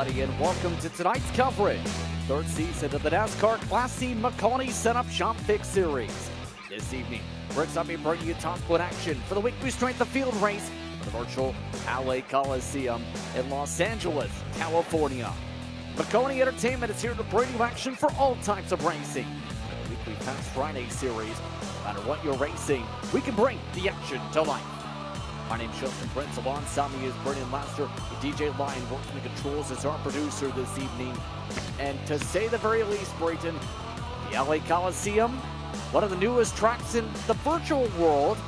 everybody, and welcome to tonight's coverage. Third season of the NASCAR Class C Maconi Setup Shop Fix Series. This evening, we're excited to bring you top split action for the weekly strength of field race for the virtual LA Coliseum in Los Angeles, California. Maconi Entertainment is here to bring you action for all types of racing. For the weekly Fast Friday series, no matter what you're racing, we can bring the action to life. My name's Justin Prince. Alongside me is Brendan Laster. DJ Lyon working the controls as our producer this evening. And to say the very least, Brayton, the LA Coliseum, one of the newest tracks in the virtual world,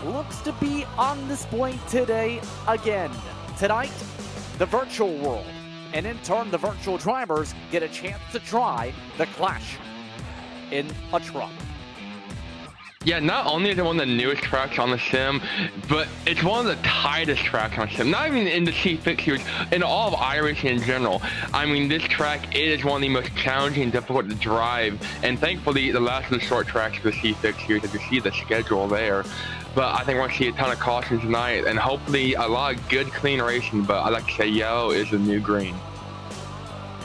looks to be on display today again. Tonight, the virtual world. And in turn, the virtual drivers get a chance to try the Clash in a truck. Yeah, not only is it one of the newest tracks on the sim, but it's one of the tightest tracks on the sim. Not even in the C6 series, in all of iRacing in general. I mean, this track is one of the most challenging and difficult to drive. And thankfully, the last of the short tracks for the C6 series, as you see the schedule there. But I think we're going to see a ton of cautions tonight, and hopefully a lot of good, clean racing. But I like to say yellow is the new green.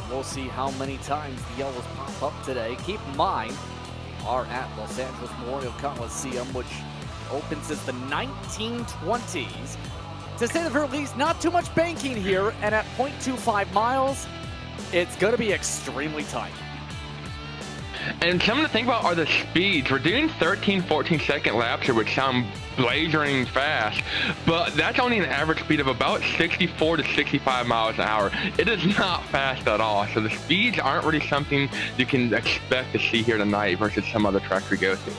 We'll see how many times the yellows pop up today. Keep in mind, are at Los Angeles Memorial Coliseum, which opens since the 1920s. To say the very least, not too much banking here, and at 0.25 miles, it's going to be extremely tight. And something to think about are the speeds. We're doing 13, 14-second laps here, which sound blazing fast, but that's only an average speed of about 64 to 65 miles an hour. It is not fast at all, so the speeds aren't really something you can expect to see here tonight versus some other tracks we go to.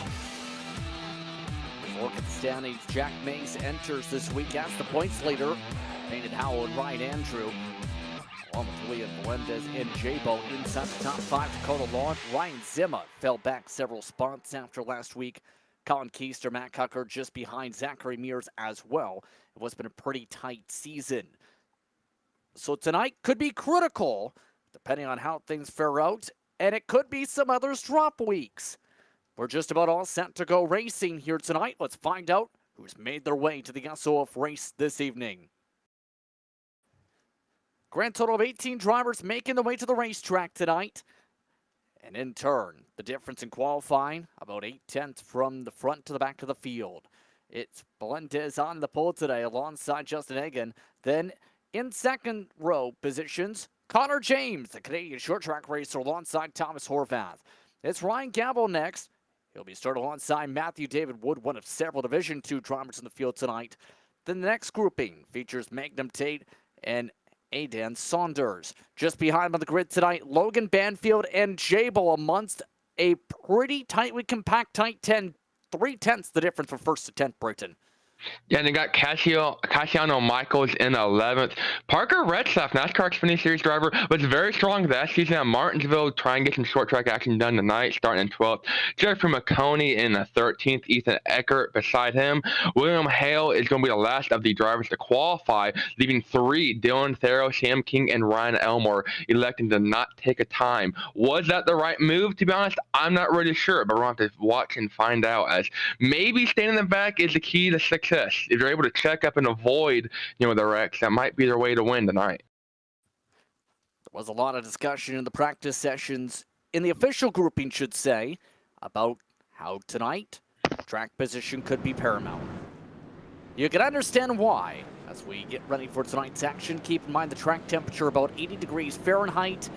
Look at the standings. Jack Mays enters this week as the points leader. Painted Howell and Ryan Andrew, along with William Melendez and J-Bo inside the top five. Dakota Lawn. Ryan Zimma fell back several spots after last week. Colin Keister, Matt Cucker just behind Zachary Mears as well. It was been a pretty tight season. So tonight could be critical, depending on how things fare out, and it could be some others drop weeks. We're just about all set to go racing here tonight. Let's find out who's made their way to the S.O.F race this evening. Grand total of 18 drivers making their way to the racetrack tonight. And in turn, the difference in qualifying, about 8/10 from the front to the back of the field. It's Melendez on the pole today alongside Justin Egan. Then in second row positions, Connor James, the Canadian short track racer, alongside Thomas Horvath. It's Ryan Gamble next. He'll be started alongside Matthew David Wood, one of several Division II drivers in the field tonight. Then the next grouping features Magnum Tate and Aidan Saunders. Just behind him on the grid tonight, Logan Banfield and J-Bo amongst a pretty tightly compact tight 10. 3/10 the difference from first to 10th, Brighton. Yeah, and they got Cassiano Michaels in 11th. Parker Redstaff, NASCAR Xfinity Series driver, was very strong last season at Martinsville, trying to get some short track action done tonight, starting in 12th. Jeffrey Maconi in 13th, Ethan Eckert beside him. William Hale is going to be the last of the drivers to qualify, leaving three, Dylan Thero, Sam King, and Ryan Elmore, electing to not take a time. Was that the right move? To be honest, I'm not really sure, but we're going to have to watch and find out, as maybe staying in the back is the key to success. If you're able to check up and avoid, the wrecks, that might be their way to win tonight. There was a lot of discussion in the practice sessions, in the official grouping, should say, about how tonight track position could be paramount. You can understand why. As we get ready for tonight's action, keep in mind the track temperature about 80 degrees Fahrenheit.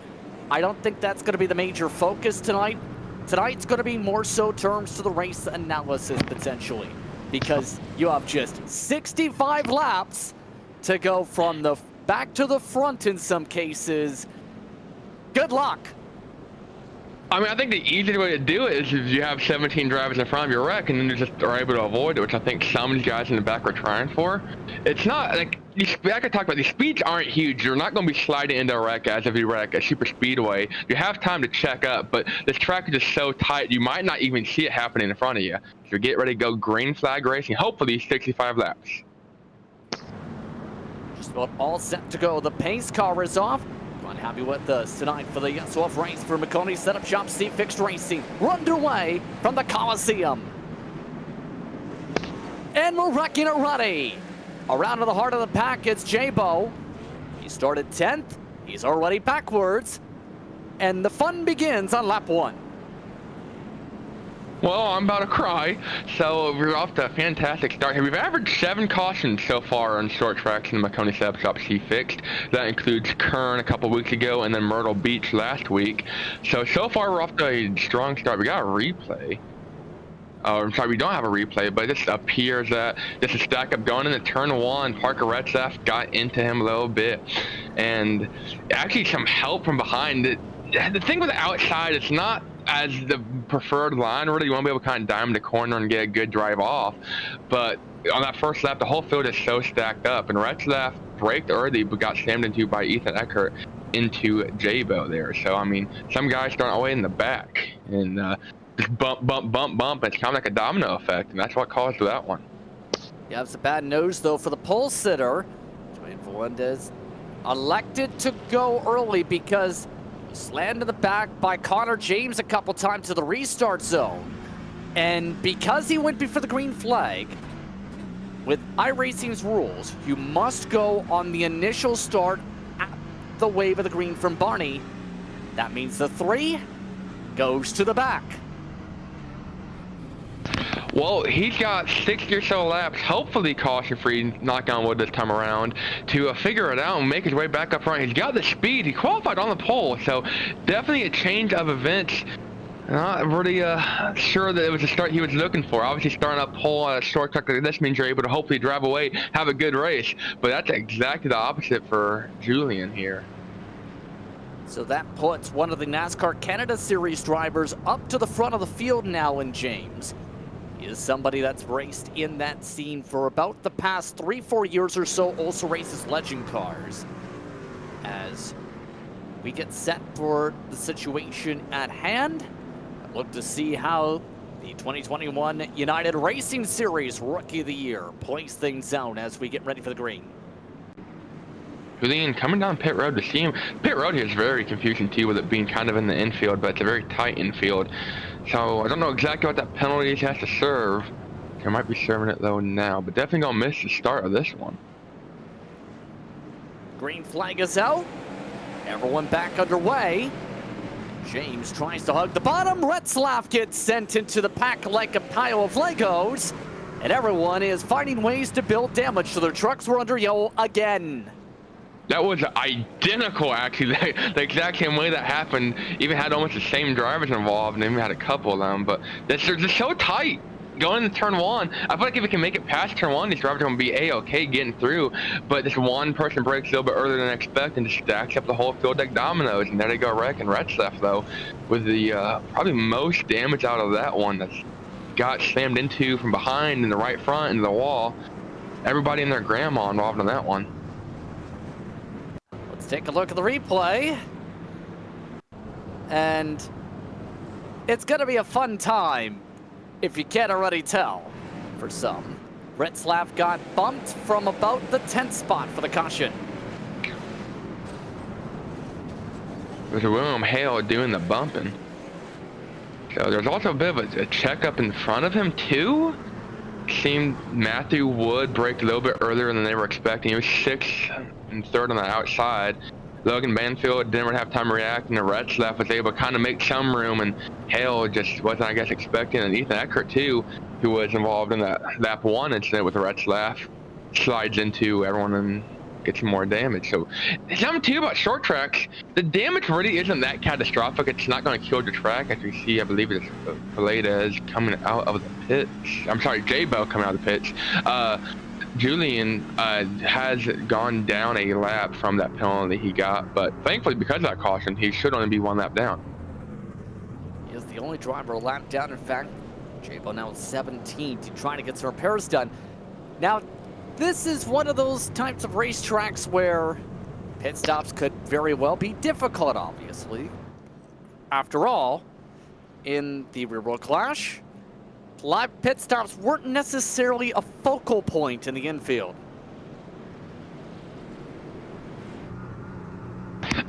I don't think that's going to be the major focus tonight. Tonight's going to be more so terms to the race analysis, potentially, because you have just 65 laps to go from the back to the front in some cases. Good luck. I mean, I think the easiest way to do it is if you have 17 drivers in front of your wreck and then you just are able to avoid it, which I think some of these guys in the back are trying for. It's not like, I could talk about these speeds aren't huge. You're not going to be sliding into a wreck as if you wreck a super speedway. You have time to check up, but this track is just so tight, you might not even see it happening in front of you. So get ready to go green flag racing, hopefully 65 laps. Just about all set to go. The pace car is off. Unhappy with us tonight for the S.O.F race for Maconi Setup Shop C Fixed Racing. We're underway from the Coliseum. And we're wrecking it ready. Around to the heart of the pack, it's J-Bo. He started 10th. He's already backwards, and the fun begins on lap 1. Well, I'm about to cry. So we're off to a fantastic start here. We've averaged 7 cautions so far on short tracks in the Maconi Shop she fixed. That includes Kern a couple weeks ago and then Myrtle Beach last week. So far we're off to a strong start. We got a replay. I'm sorry, we don't have a replay, but it just appears that this is stack up going into turn 1. Parker Retzlaff got into him a little bit, and actually some help from behind. The thing with the outside, it's not as the preferred line. Really, you want to be able to kind of dime the corner and get a good drive off. But on that first lap, the whole field is so stacked up, and Retzlaff braked early but got slammed into by Ethan Eckert into J-Bo there. So I mean, some guys starting all the way in the back, and just bump, bump, bump, bump. It's kind of like a domino effect, and that's what caused that one. Yeah, it's a bad nose, though, for the pole sitter. Joey Melendez elected to go early because he slammed to the back by Connor James a couple times to the restart zone. And because he went before the green flag, with iRacing's rules, you must go on the initial start at the wave of the green from Barney. That means the 3 goes to the back. Well, he's got 60 or so laps, hopefully caution-free, knock on wood this time around, to figure it out and make his way back up front. He's got the speed. He qualified on the pole, so definitely a change of events. Not really sure that it was the start he was looking for. Obviously, starting up pole on a short track like this means you're able to hopefully drive away, have a good race. But that's exactly the opposite for Julian here. So that puts one of the NASCAR Canada Series drivers up to the front of the field now in James. He is somebody that's raced in that scene for about the past 3-4 years or so, also races legend cars. As we get set for the situation at hand, I look to see how the 2021 United Racing Series Rookie of the Year plays things out as we get ready for the green. Julian coming down pit road to see him. Pit road here is very confusing too, with it being kind of in the infield, but it's a very tight infield. So I don't know exactly what that penalty he has to serve. He might be serving it though now, but definitely gonna miss the start of this one. Green flag is out. Everyone back underway. James tries to hug the bottom. Retzlaff gets sent into the pack like a pile of Legos. And everyone is finding ways to build damage to their trucks. We're under yellow again. That was identical, actually. The exact same way that happened. Even had almost the same drivers involved, and even had a couple of them. But they're just so tight. Going into turn 1, I feel like if we can make it past turn 1, these drivers are going to be A-okay getting through. But this one person breaks a little bit earlier than expected and just stacks up the whole field like dominoes. And there they go wrecking Retzlaff, though, with the probably most damage out of that one. That's got slammed into from behind in the right front into the wall. Everybody and their grandma involved in that one. Let's take a look at the replay. And it's going to be a fun time, if you can't already tell, for some. Retzlaff got bumped from about the 10th spot for the caution. There's William Hale doing the bumping. So there's also a bit of a checkup in front of him too. Seemed Matthew Wood braked a little bit earlier than they were expecting. He was 6th and 3rd on the outside. Logan Banfield didn't really have time to react, and the Retzlaff was able to kind of make some room, and Hale just wasn't, I guess, expecting. And Ethan Eckert too, who was involved in that lap 1 incident with the Retzlaff, slides into everyone and gets some more damage. So something too about short tracks, the damage really isn't that catastrophic. It's not going to kill the track. As we see, I believe it's Paredes coming out of the pits. I'm sorry, J-Bo coming out of the pits. Julian has gone down a lap from that penalty he got, but thankfully because of that caution, he should only be 1 lap down. He is the only driver a lap down. In fact, J-Bo now at 17th, trying to get some repairs done. Now, this is one of those types of racetracks where pit stops could very well be difficult, obviously. After all, in the rear-wheel clash, live pit stops weren't necessarily a focal point in the infield.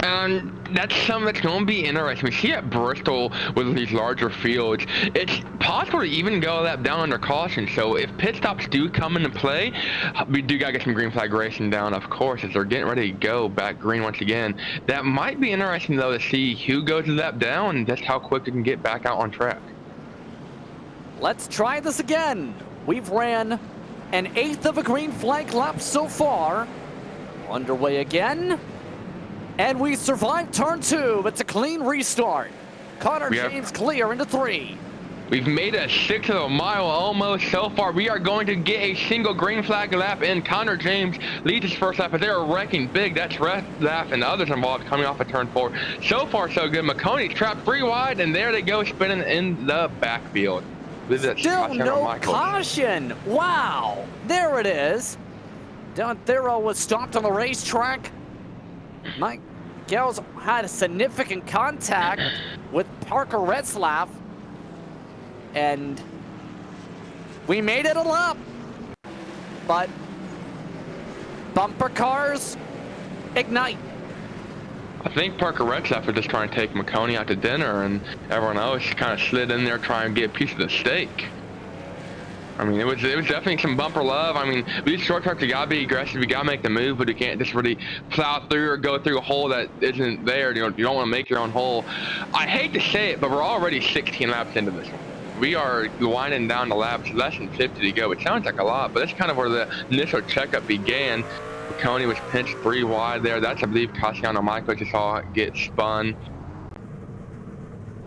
And that's something that's going to be interesting. We see at Bristol with these larger fields, it's possible to even go a lap down under caution. So if pit stops do come into play, we do got to get some green flag racing down, of course, as they're getting ready to go back green once again. That might be interesting, though, to see who goes a lap down and just how quick they can get back out on track. Let's try this again. We've ran an 1/8 of a green flag lap so far. Underway again. And we survived turn 2. It's a clean restart. Connor James clear into 3. We've made a 1/6 of a mile almost so far. We are going to get a single green flag lap, and Connor James leads his first lap, but they're wrecking big. That's Ref and the others involved coming off of turn 4. So far, so good. Maconi trapped 3 wide, and there they go spinning in the backfield. Still no caution. Wow. There it is. Don Thero was stopped on the racetrack. Mike Gels had a significant contact with Parker Retzlaff, and we made it a lap. But bumper cars ignite. I think Parker Retzlaff was just trying to take Maconi out to dinner, and everyone else kind of slid in there trying to get a piece of the steak. I mean, it was definitely some bumper love. I mean, these short tracks, you gotta be aggressive, you gotta make the move, but you can't just really plow through or go through a hole that isn't there. You know, you don't want to make your own hole. I hate to say it, but we're already 16 laps into this one. We are winding down the laps, less than 50 to go. It sounds like a lot, but that's kind of where the initial checkup began. Maconi was pinched 3 wide there. That's, I believe, Cassiano Michael just saw it get spun.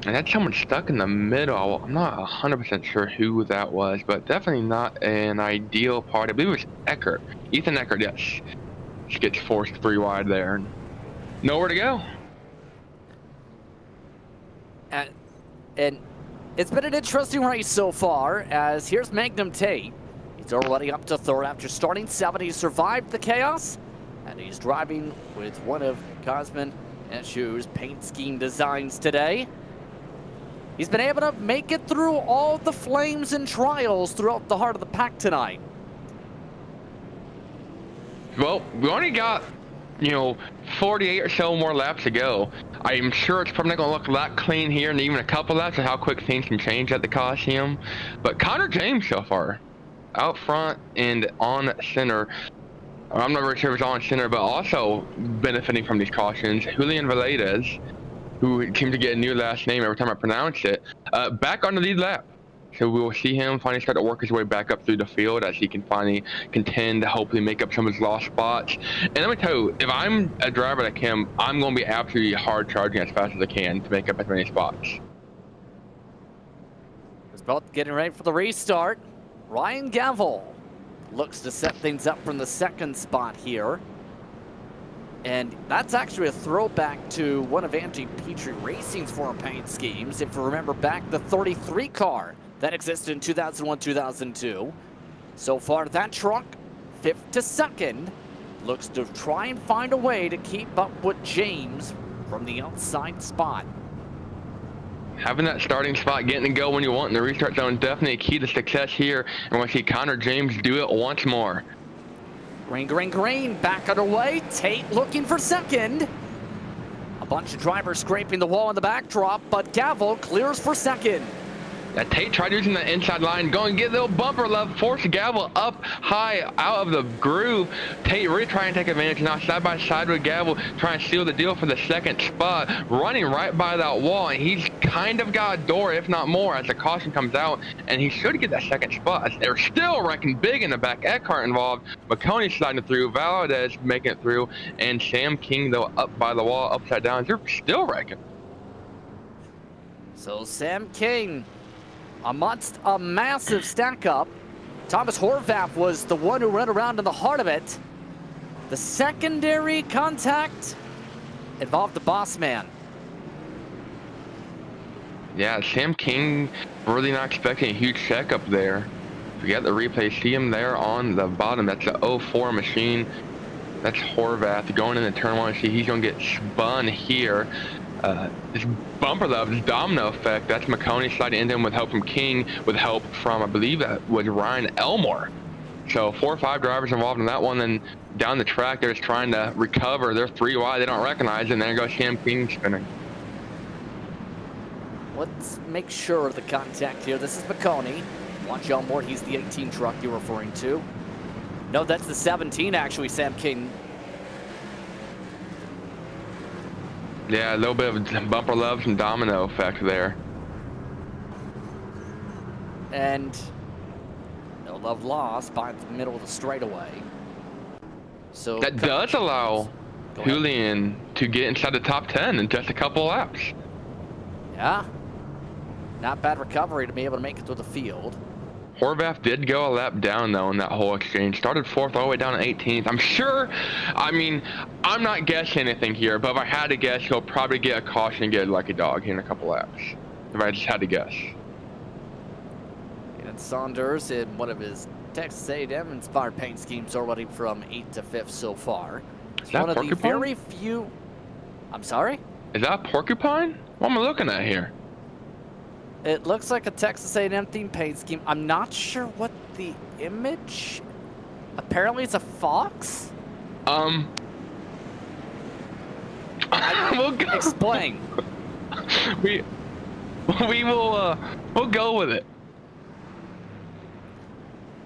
And that's someone stuck in the middle. I'm not 100% sure who that was, but definitely not an ideal part. I believe it was Eckert. Ethan Eckert, yes. Just gets forced 3 wide there. Nowhere to go. And it's been an interesting race so far, as here's Magnum Tate. He's already up to 3rd after starting 7. He survived the chaos, and he's driving with one of Cosman and Shoe's paint scheme designs today. He's been able to make it through all the flames and trials throughout the heart of the pack tonight. Well, we only got, 48 or so more laps to go. I'm sure it's probably not going to look that clean here in even a couple laps of how quick things can change at the Coliseum. But Connor James so far, out front and on center. I'm not really sure if it's on center, but also benefiting from these cautions. Julian Valadez, who seemed to get a new last name every time I pronounce it, back on the lead lap. So we will see him finally start to work his way back up through the field as he can finally contend to hopefully make up some of his lost spots. And let me tell you, if I'm a driver like him, I'm going to be absolutely hard charging as fast as I can to make up as many spots. It's both getting ready for the restart. Ryan Gavel looks to set things up from the 2nd spot here. And that's actually a throwback to one of Angie Petrie Racing's former paint schemes. If you remember back, the 33 car that existed in 2001-2002. So far, that truck, 5th to 2nd, looks to try and find a way to keep up with James from the outside spot. Having that starting spot, getting to go when you want in the restart zone, definitely a key to success here. And we'll see Connor James do it once more. Green, back underway. Tate looking for 2nd. A bunch of drivers scraping the wall in the backdrop, but Gavel clears for 2nd. That Tate tried using the inside line, going to get a little bumper love, force Gavel up high out of the groove. Tate really trying to take advantage now, side by side with Gavel, trying to seal the deal for the 2nd spot, running right by that wall, and he's kind of got a door, if not more, as the caution comes out, and he should get that 2nd spot. They're still wrecking big in the back. Eckhart involved, Maconi sliding through, Valadez making it through, and Sam King, though, up by the wall, upside down. They're still wrecking. So Sam King, amongst a massive stack up. Thomas Horvath was the one who ran around in the heart of it. The secondary contact involved the boss man. Yeah, Sam King, really not expecting a huge check up there. We got the replay, see him there on the bottom. That's the 04 machine. That's Horvath going into turn 1. See, he's going to get spun here. This bumper love, this domino effect, that's Maconi sliding into him with help from King, with help from, I believe that was Ryan Elmore. So 4 or 5 drivers involved in that one. Then down the track, they're just trying to recover. They're 3 wide. They don't recognize it. And there goes Sam King spinning. Let's make sure of the contact here. This is Maconi. Watch on board. He's the 18 truck you're referring to. No, that's the 17, actually, Sam King. Yeah, a little bit of bumper love, some domino effect there. And no love lost by the middle of the straightaway. So that does allow Julian to get inside the top 10 in just a couple of laps. Yeah. Not bad recovery to be able to make it through the field. Horvath did go a lap down, though, in that whole exchange. Started 4th all the way down to 18th. I'm sure, I mean, I'm not guessing anything here, but if I had to guess, he'll probably get a caution and get a lucky dog here in a couple laps. If I just had to guess. And Saunders in one of his Texas A&M inspired paint schemes already from 8th to 5th so far. Is that one of the porcupine? very few... I'm sorry? Is that a porcupine? What am I looking at here? It looks like a Texas A&M themed paint scheme. I'm not sure what the image... Apparently it's a fox? We'll go. Explain. We'll go with it.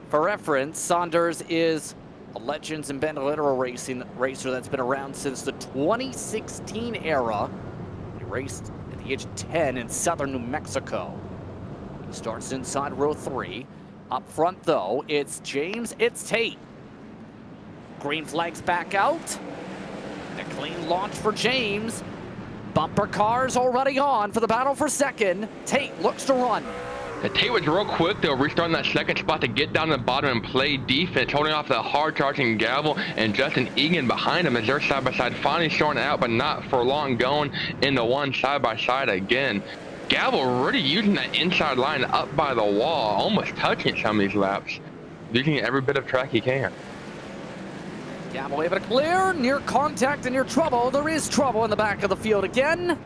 For reference, Saunders is a Legends and Bandolero racing racer that's been around since the 2016 era. He raced at the age of 10 in southern New Mexico. He starts inside row 3. Up front, though, it's James, it's Tate. Green flags back out. A clean launch for James. Bumper cars already on for the battle for second. Tate looks to run. Tate was real quick, though, restarting that second spot to get down to the bottom and play defense, holding off the hard-charging Gavel and Justin Egan behind him as they're side-by-side, finally showing it out, but not for long, going into one side-by-side again. Gavel really using that inside line up by the wall, almost touching some of these laps, using every bit of track he can. Gavel able to clear, near contact and near trouble. There is trouble in the back of the field again.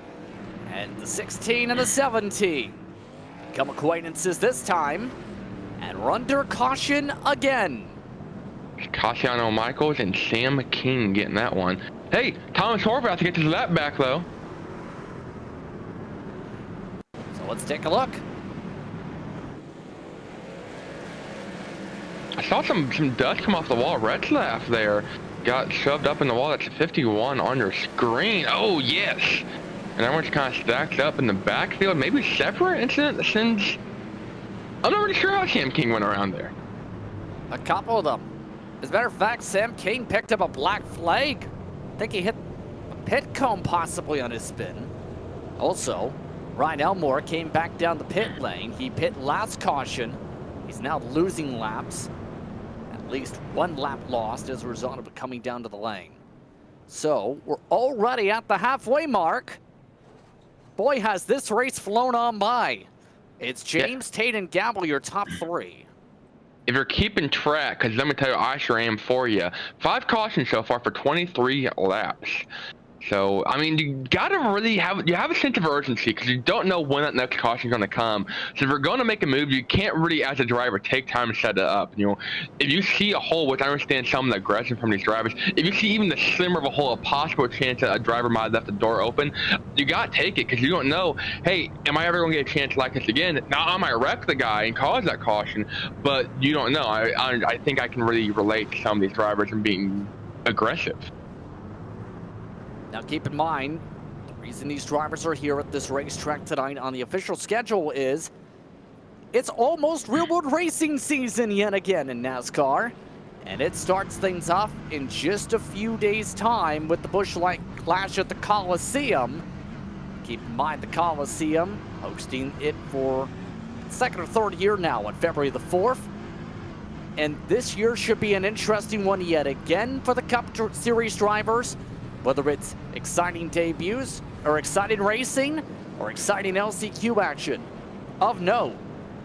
And the 16 and the 17. Become acquaintances this time, and we're under caution again. Cassiano Michaels and Sam King getting that one. Hey, Thomas Horvath to get his lap back, though. So let's take a look. I saw some dust come off the wall. Retzlaff there got shoved up in the wall. That's a 51 on your screen. Oh, yes. And everyone's kind of stacked up in the backfield. Maybe separate incident since... I'm not really sure how Sam King went around there. A couple of them. As a matter of fact, Sam King picked up a black flag. I think he hit a pit cone possibly on his spin. Also, Ryan Elmore came back down the pit lane. He pit last caution. He's now losing laps. At least one lap lost as a result of it coming down to the lane. So, we're already at the halfway mark. Boy, has this race flown on by. It's James, Tate, and Gavel, your top 3. If you're keeping track, because let me tell you, I sure am for you. 5 cautions so far for 23 laps. So, I mean, you gotta really have a sense of urgency because you don't know when that next caution is gonna come. So if you're gonna make a move, you can't really, as a driver, take time to set it up. You know, if you see a hole, which I understand some of the aggression from these drivers, if you see even the slimmer of a hole, a possible chance that a driver might have left the door open, you gotta take it because you don't know, hey, am I ever gonna get a chance like this again? Now I might wreck the guy and cause that caution, but you don't know. I think I can really relate to some of these drivers and being aggressive. Now keep in mind, the reason these drivers are here at this racetrack tonight on the official schedule is it's almost real-world racing season yet again in NASCAR. And it starts things off in just a few days' time with the Busch Light Clash at the Coliseum. Keep in mind the Coliseum hosting it for the 2nd or 3rd year now on February the 4th. And this year should be an interesting one yet again for the Cup Series drivers. Whether it's exciting debuts, or exciting racing, or exciting LCQ action. Of note,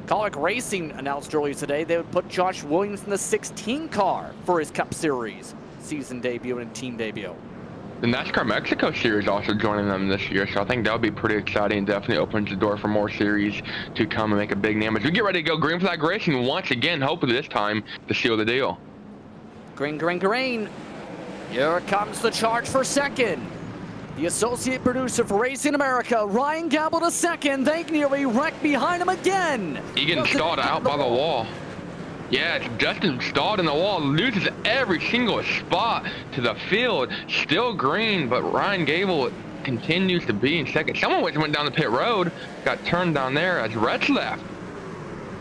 Colic Racing announced earlier today they would put Josh Williams in the 16 car for his Cup Series season debut and team debut. The NASCAR Mexico Series also joining them this year, so I think that would be pretty exciting and definitely opens the door for more series to come and make a big name as we get ready to go green flag racing once again, hopefully this time to seal the deal. Green, green, green. Here comes the charge for second. The associate producer for Racing America, Ryan Gabble to second. They nearly wrecked behind him again. He getting stalled out by the wall. Yeah, it's Justin stalled in the wall, loses every single spot to the field. Still green, but Ryan Gable continues to be in second. Someone went down the pit road, got turned down there as Retzlaff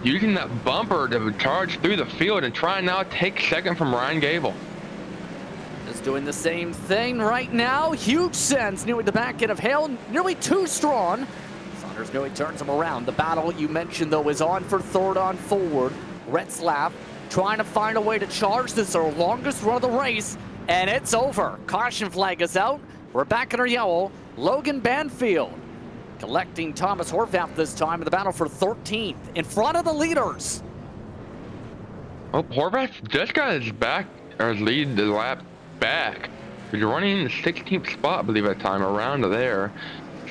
using that bumper to charge through the field and try now take second from Ryan Gable. Just doing the same thing right now. Huge sense, nearly the back end of Hale, nearly too strong. Saunders nearly turns him around. The battle you mentioned, though, is on for third on forward. Retzlaff trying to find a way to charge this, our longest run of the race, and it's over. Caution flag is out. We're back in our yellow. Logan Banfield collecting Thomas Horvath this time in the battle for 13th in front of the leaders. Oh, Horvath just got his back, or his lead the lap back. He's running in the 16th spot, I believe, at the time, around there.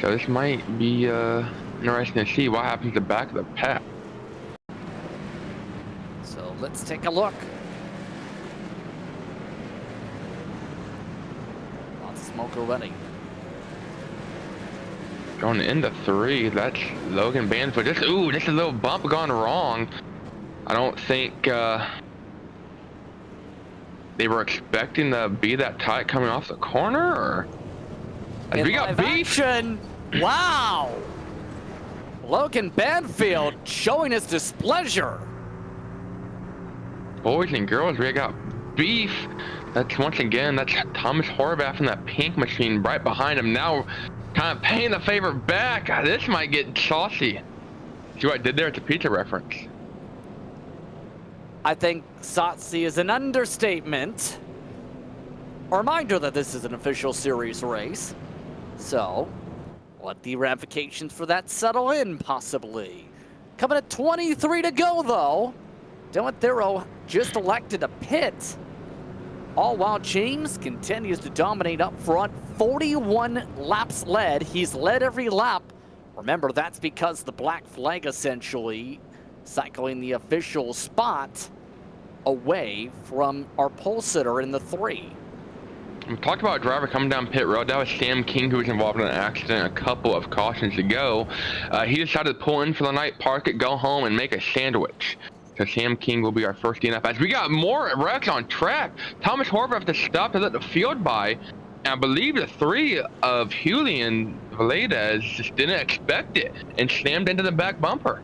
So this might be interesting to see what happens to the back of the pack. So let's take a look. Lots of smoke already. Going into 3, that's Logan Banfield. Just a little bump gone wrong. I don't think they were expecting to be that tight coming off the corner, or as we got beef. Wow! Logan Banfield showing his displeasure. Boys and girls, we got beef. That's once again, that's Thomas Horvath in that pink machine right behind him. Now kind of paying the favor back. This might get saucy. See what I did there? It's a pizza reference. I think saucy is an understatement. A reminder that this is an official series race. So, let the ramifications for that settle in, possibly. Coming at 23 to go, though. Dylan Thero just elected a pit. All while James continues to dominate up front. 41 laps led. He's led every lap. Remember, that's because the black flag essentially cycling the official spot away from our pole sitter in the 3. We talked about a driver coming down pit road. That was Sam King, who was involved in an accident a couple of cautions ago. He decided to pull in for the night, park it, go home, and make a sandwich. So Sam King will be our first DNF. As we got more wrecks on track, Thomas Horvath to stop to let the field by. And I believe the 3 of Julian Valadez just didn't expect it and slammed into the back bumper.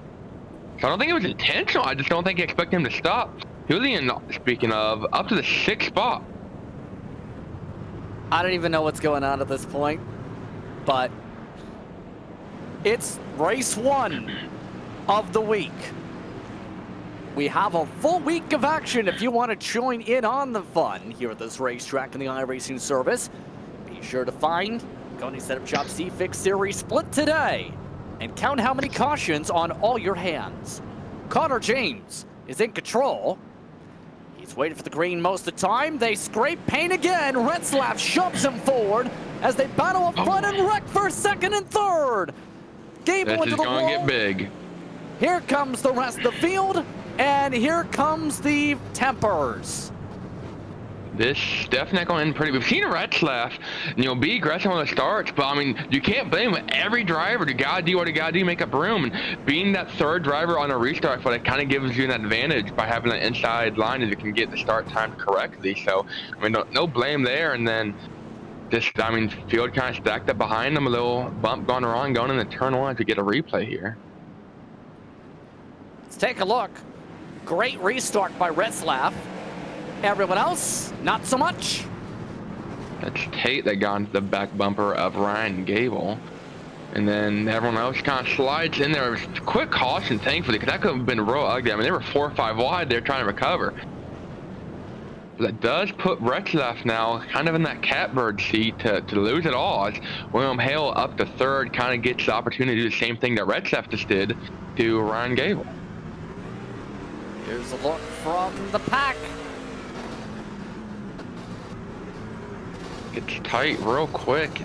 So I don't think it was intentional. I just don't think he expected him to stop. Julian, speaking of, up to the 6th spot. I don't even know what's going on at this point, but it's race 1 of the week. We have a full week of action if you want to join in on the fun here at this racetrack in the iRacing service. Be sure to find Maconi Setup Shop C-Fix Series Split today and count how many cautions on all your hands. Connor James is in control. He's waiting for the green most of the time. They scrape paint again. Retzlaff shoves him forward as they battle up front and wreck for second and third. Gable into the wall. This is going to get big. Here comes the rest of the field, and here comes the Tempers. This definitely going to end pretty. We've seen Retzlaff, be aggressive on the starts, but I mean, you can't blame every driver. You gotta do what you gotta do, make up room. And being that 3rd driver on a restart, I feel like kind of gives you an advantage by having an inside line as you can get the start time correctly. So, I mean, no blame there. And then just, I mean, field kind of stacked up behind them, a little bump gone wrong, going into turn 1 to get a replay here. Let's take a look. Great restart by Retzlaff. Everyone else, not so much. That's Tate that got into the back bumper of Ryan Gable. And then everyone else kind of slides in there. It was a quick caution, thankfully, because that could have been real ugly. I mean, they were 4 or 5 wide there trying to recover. But that does put Retzlaff now kind of in that catbird seat to lose it all. As William Hale up to 3rd kind of gets the opportunity to do the same thing that Retzlaff just did to Ryan Gable. Here's a look from the pack. gets tight real quick.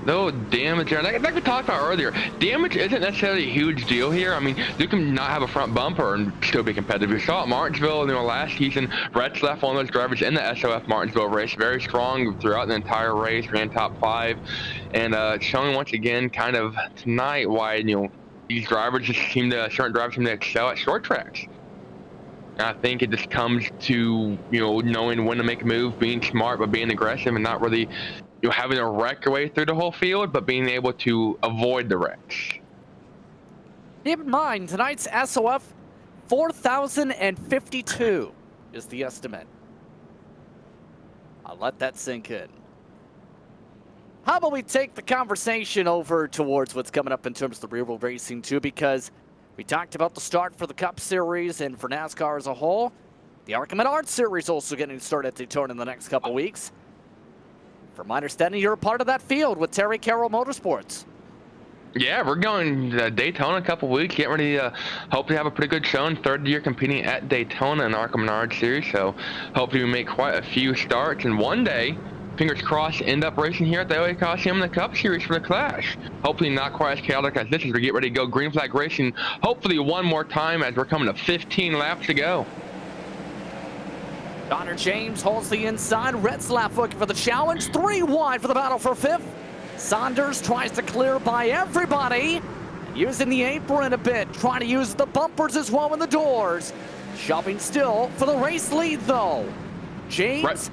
No damage there. Like we talked about earlier, damage isn't necessarily a huge deal here. I mean, you can not have a front bumper and still be competitive. We saw at Martinsville, last season, Retzlaff, one of those drivers in the S.O.F. Martinsville race, very strong throughout the entire race, ran top 5, and showing once again, kind of tonight, why these drivers certain drivers seem to excel at short tracks. And I think it just comes to knowing when to make a move, being smart, but being aggressive, and not really having to wreck your way through the whole field, but being able to avoid the wrecks. Keep in mind, tonight's S.O.F. 4,052 is the estimate. I'll let that sink in. How about we take the conversation over towards what's coming up in terms of the real world racing too, because we talked about the start for the Cup Series and for NASCAR as a whole. The ARCA Menard Series also getting started at Daytona in the next couple weeks. From my understanding, you're a part of that field with Terry Carroll Motorsports. Yeah, we're going to Daytona in a couple weeks. Getting ready to hopefully have a pretty good showing. Third year competing at Daytona in the ARCA Menard Series. So hopefully we make quite a few starts. And one day, fingers crossed, end up racing here at the LA Coliseum in the Cup Series for the Clash. Hopefully not quite as chaotic as this as we get ready to go green flag racing. Hopefully one more time as we're coming to 15 laps to go. Connor James holds the inside. Retzlaff looking for the challenge. 3 wide for the battle for 5th. Saunders tries to clear by everybody. Using the apron a bit. Trying to use the bumpers as well in the doors. Shoving still for the race lead though. James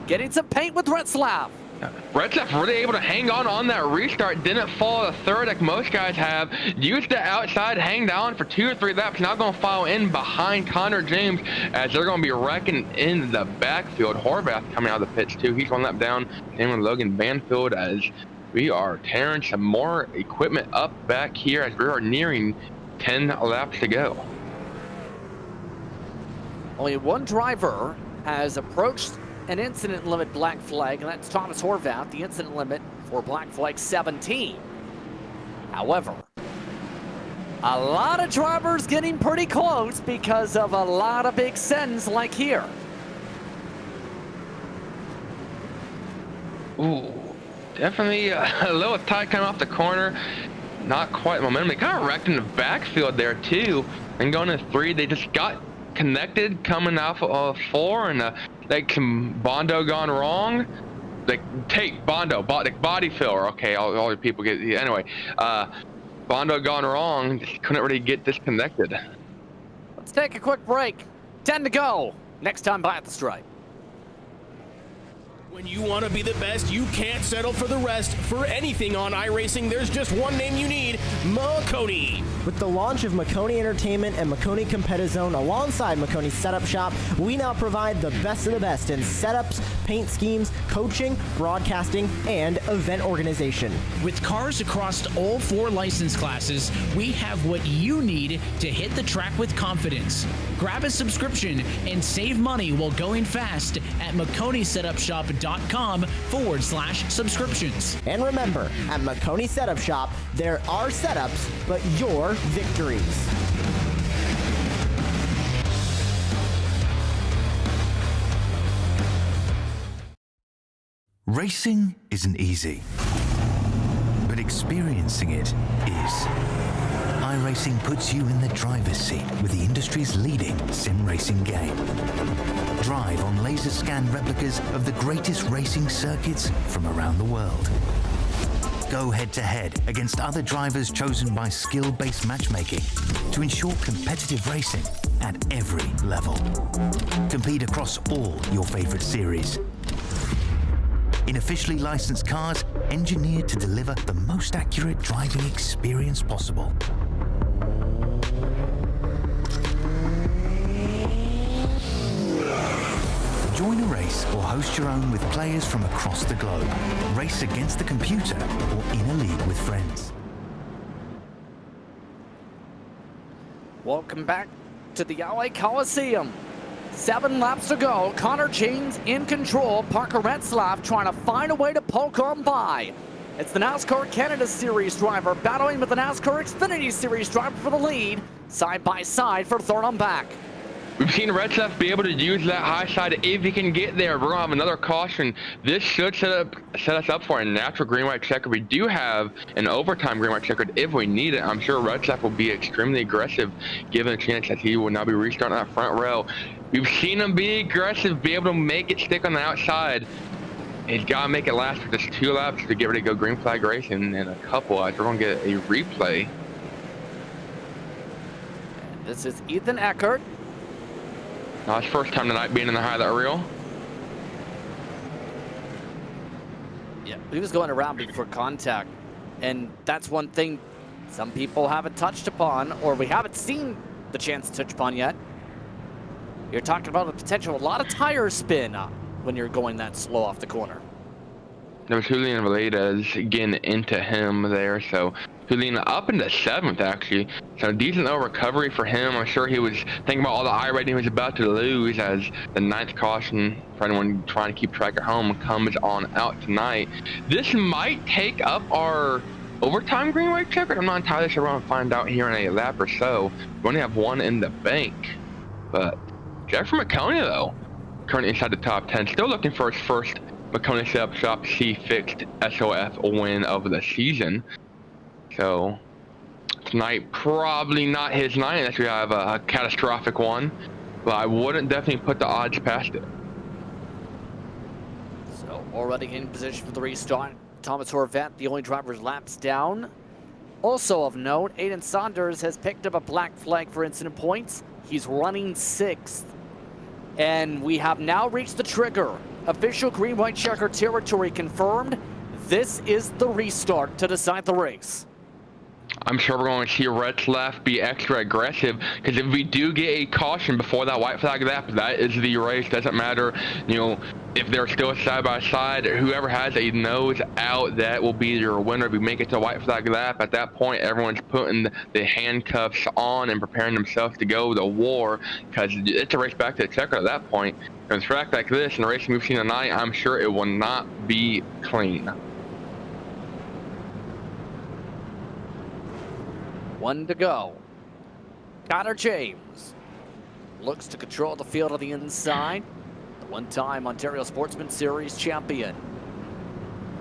getting some paint with Retzlaff. Retzlaff really able to hang on that restart. Didn't fall to third like most guys have. Used the outside, hang down for 2 or 3 laps. Now going to follow in behind Connor James as they're going to be wrecking in the backfield. Horvath coming out of the pits too. He's 1 lap down. And with Logan Banfield as we are tearing some more equipment up back here as we are nearing 10 laps to go. Only one driver has approached an incident limit black flag, and that's Thomas Horvath. The incident limit for black flag 17. However, a lot of drivers getting pretty close because of a lot of big sends like here. Ooh, definitely a little tight coming off the corner. Not quite momentum. They kind of wrecked in the backfield there too. And going to 3, they just got connected coming off of 4, and like some Bondo gone wrong. Like tape Bondo, body filler. Okay, all the people get anyway. Bondo gone wrong. Just couldn't really get disconnected. Let's take a quick break. 10 to go. Next time by at the stripe. When you want to be the best, you can't settle for the rest. For anything on iRacing, there's just one name you need: Maconi. With the launch of Maconi Entertainment and Maconi Competizone alongside Maconi Setup Shop, we now provide the best of the best in setups, paint schemes, coaching, broadcasting, and event organization. With cars across all 4 license classes, we have what you need to hit the track with confidence. Grab a subscription and save money while going fast at MaconiSetupShop.com/subscriptions. And remember, at Maconi Setup Shop, there are setups, but your victories. Racing isn't easy, but experiencing it is. iRacing puts you in the driver's seat with the industry's leading sim racing game. Drive on laser scan replicas of the greatest racing circuits from around the world. Go head-to-head against other drivers chosen by skill-based matchmaking to ensure competitive racing at every level. Compete across all your favorite series. In officially licensed cars, engineered to deliver the most accurate driving experience possible. Join a race or host your own with players from across the globe. Race against the computer or in a league with friends. Welcome back to the LA Coliseum. 7 laps to go. Connor James in control. Parker Retzlaff trying to find a way to poke on by. It's the NASCAR Canada Series driver battling with the NASCAR Xfinity Series driver for the lead. Side by side for third on back. We've seen Redsef be able to use that high side if he can get there. We're gonna have another caution. This should set us up for a natural green-white checker. We do have an overtime green-white checker if we need it. I'm sure Redsef will be extremely aggressive, given a chance that he will now be restarting that front row. We've seen him be aggressive, be able to make it stick on the outside. He's gotta make it last for just 2 laps to get ready to go green flag racing in a couple. We're gonna get a replay. And this is Ethan Eckert. His first time tonight being in the highlight reel. Yeah, he was going around before contact, and that's one thing some people haven't touched upon, or we haven't seen the chance to touch upon yet. You're talking about the potential, a lot of tire spin when you're going that slow off the corner. There was Julian Valedas getting into him there, so Julian up into 7th actually. So decent little recovery for him. I'm sure he was thinking about all the I rating he was about to lose as the 9th caution for anyone trying to keep track at home comes on out tonight. This might take up our overtime green white checker. I'm not entirely sure. We're gonna find out here in a lap or so. We only have 1 in the bank, but Jeffrey Maconi though, currently inside the top 10, still looking for his first Maconi setup shop C fixed S.O.F win of the season. So tonight probably not his night unless we have a catastrophic one, but I wouldn't definitely put the odds past it. So already in position for the restart. Thomas Horvat, the only driver's laps down. Also of note, Aiden Saunders has picked up a black flag for incident points. He's running 6th. And we have now reached the trigger. Official green-white checker territory confirmed. This is the restart to decide the race. I'm sure we're going to see Redsef be extra aggressive, because if we do get a caution before that white flag lap, that is the race. Doesn't matter, you know, if they're still side by side, whoever has a nose out, that will be your winner. If we make it to a white flag lap, at that point, everyone's putting the handcuffs on and preparing themselves to go to war, because it's a race back to the checker at that point. And a track like this and the racing we've seen tonight, I'm sure it will not be clean. 1 to go. Connor James looks to control the field on the inside. The one-time Ontario Sportsman Series champion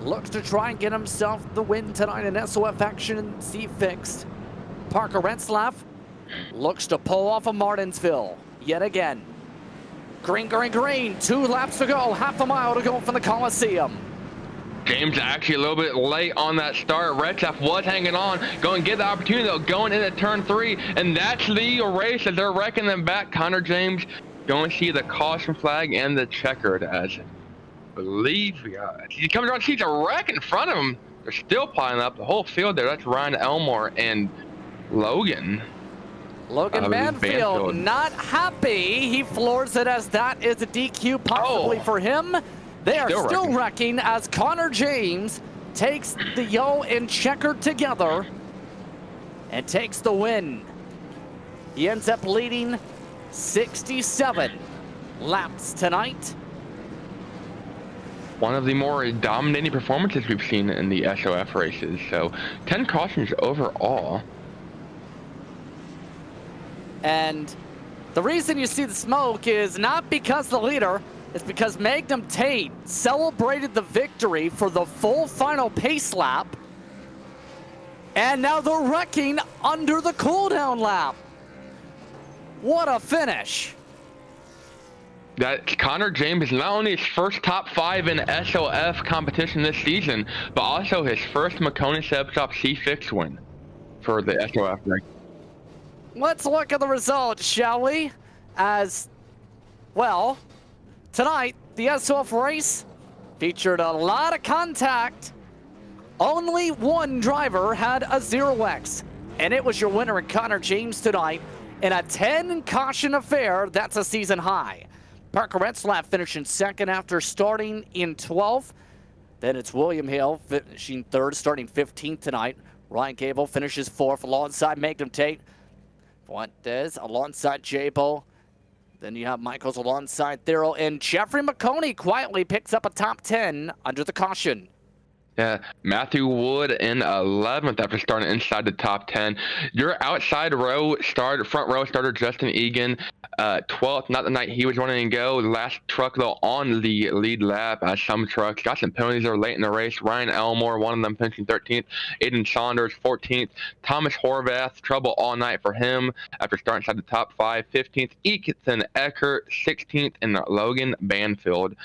looks to try and get himself the win tonight in S.O.F action and C fixed. Parker Retzlaff looks to pull off of Martinsville yet again. Green, green, green. 2 laps to go. Half a mile to go from the Coliseum. James actually a little bit late on that start. Redsef was hanging on, going to get the opportunity though, going into turn 3, and that's the race as they're wrecking them back. Connor James going to see the caution flag and the checkered as I believe he comes around, sees a wreck in front of him. They're still piling up the whole field there. That's Ryan Elmore and Logan. Logan Banfield not happy. He floors it as that is a DQ possibly for him. They are still wrecking as Connor James takes the Yo and Checkered together and takes the win. He ends up leading 67 laps tonight. One of the more dominating performances we've seen in the S.O.F races. So 10 cautions overall. And the reason you see the smoke is not because the leader, it's because Magnum Tate celebrated the victory for the full final pace lap. And now they're wrecking under the cooldown lap. What a finish. That Connor James is not only his first top 5 in S.O.F competition this season, but also his first Maconi Setup Shop C6 win for the S.O.F race. Let's look at the results, shall we? As, well, tonight, the S.O.F race featured a lot of contact. Only 1 driver had a 0x, and it was your winner in Connor James tonight in a 10 caution affair. That's a season high. Parker Retzlaff finishing 2nd after starting in 12th. Then it's William Hale finishing 3rd, starting 15th tonight. Ryan Gable finishes 4th alongside Magnum Tate. Fuentes alongside Jabo. Then you have Michaels alongside Thero, and Jeffrey Maconi quietly picks up a top 10 under the caution. Yeah, Matthew Wood in 11th after starting inside the top 10. Your outside row front row starter Justin Egan, 12th. Not the night he was running and go. Last truck though on the lead lap. As some trucks got some penalties there late in the race. Ryan Elmore, one of them finishing 13th. Aiden Saunders 14th. Thomas Horvath, trouble all night for him after starting inside the top 5. 15th. Ethan Eckert 16th, and Logan Banfield,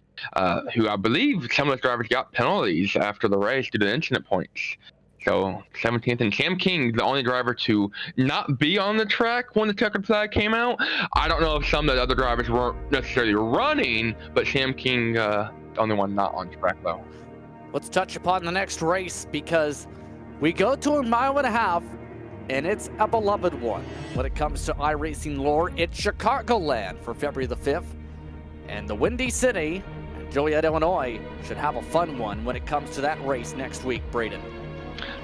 who I believe some of those drivers got penalties after the race due to incident points. So 17th, and Sam King, the only driver to not be on the track when the checkered flag came out. I don't know if some of the other drivers weren't necessarily running, but Sam King, the only one not on track though. Let's touch upon the next race, because we go to a mile and a half, and it's a beloved one. When it comes to iRacing lore, it's Chicagoland for February the 5th, and the Windy City, Joliet, Illinois, should have a fun one when it comes to that race next week, Braden.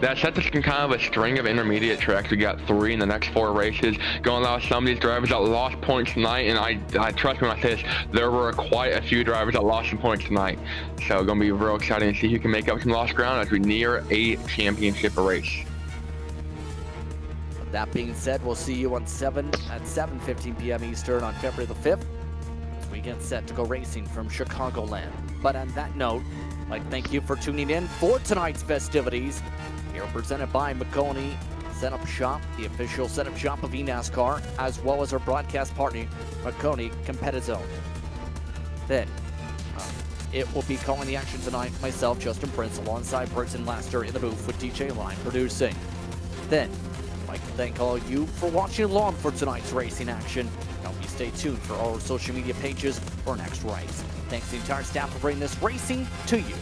That sets us in kind of a string of intermediate tracks. We got 3 in the next 4 races. Going to allow some of these drivers that lost points tonight, and I trust me when I say this, there were quite a few drivers that lost some points tonight. So going to be real exciting to see who can make up some lost ground as we near a championship race. With that being said, we'll see you on at 7:15 p.m. Eastern on February the 5th. We get set to go racing from Chicagoland. But on that note, I'd like to thank you for tuning in for tonight's festivities. Here presented by Maconi Setup Shop, the official setup shop of eNASCAR, as well as our broadcast partner, Maconi Competition. Then, it will be calling the action tonight, myself, Justin Prince, alongside Britton Laster in the booth with DJ Line producing. Then, I'd like to thank all of you for watching along for tonight's racing action. Help you stay tuned for all our social media pages for our next race. Thanks to the entire staff for bringing this racing to you.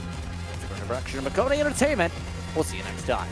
It's a production of Maconi Entertainment. We'll see you next time.